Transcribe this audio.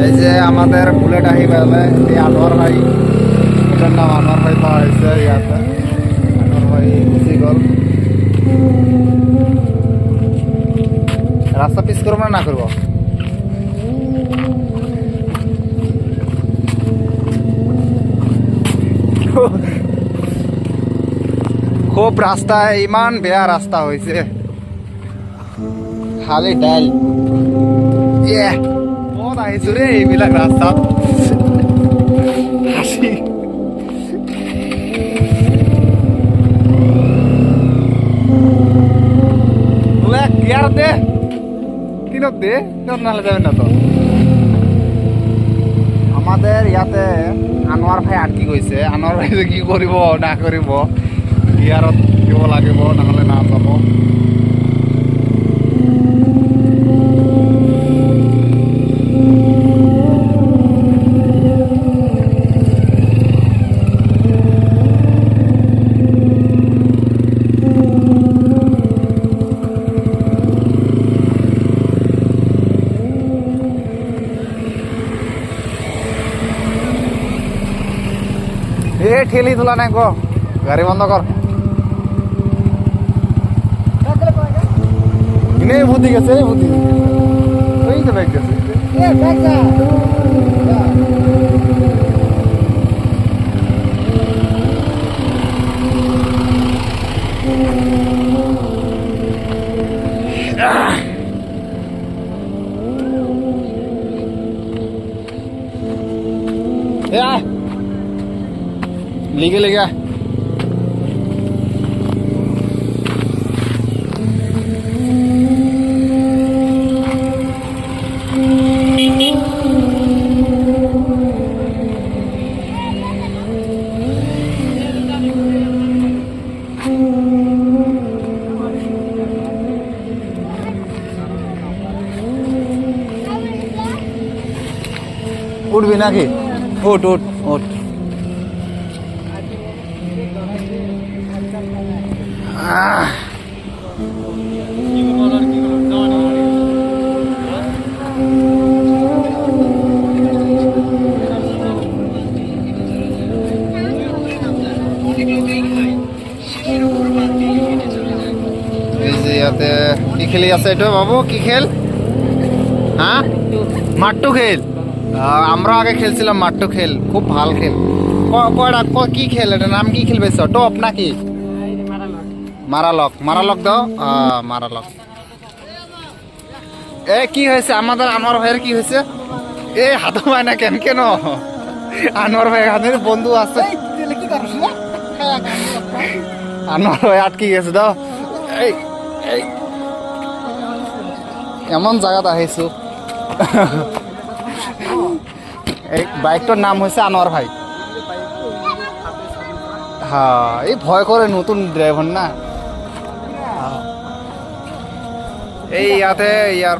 এই যে আমাদের বুলেট আহি পেলে এই আনোয়ার ভাই, ওটার নাম আনোয়ার ভাই পাওয়া হয়েছে ইয়াতে। আনোয়ার ভাই গুচি গল। রাস্তা পিস করবো না করবো? খুব রাস্তা ইমান বেয়া রাস্তা হয়েছে, খালি ডাল বহুত আহিছো রে এইবিলাক রাস্তাত। হাসি গিয়ার দে, তিনত দে, তিনত নাহলে যাবেন না তো। আমাদের ইয়াতে আনোয়ার ভাই আটকি গৈছে। আনোয়ার ভাই যে কি কৰিব না কৰিব, গিয়াৰত দিব লাগিব নহ'লে না যাব। এ ঠেলি তোলা নাই, গো গাড়ি বন্ধ কর। নেই বুদ্ধি গেছে, বুদ্ধি ওই তো ব্যাগ গেছে। লিগে লিগে উঠবি নাকি? উঠ উঠ উঠ। এই যে ইয়াতে কি খেলি আছে এটা বাবু? কি খেল? হ্যাঁ, মাট্টু খেল। আমরা আগে খেলছিলাম মাট্টু খেল, খুব ভাল খেল। কয়টা কি খেল এটা? নাম কি খেলবে? টপ নাকি? মারালক। মারালক দাও, মারালক। এ কি হয়েছে আমাদের আনোয়ার ভাইয়ের? কি হয়েছে? এ হাত পায় না কেন? কেন আনোয়ার ভাই হাতের বন্ধু আছে, আনোয়ার ভাই আটকে গেছে। দাও এই এই এমন জায়গাত আহিছো। এই বাইকটার নাম হয়েছে আনোয়ার ভাই। হ্যাঁ, এই ভয় করে, নতুন ড্রাইভার না। এই ইয়াতে ইয়ার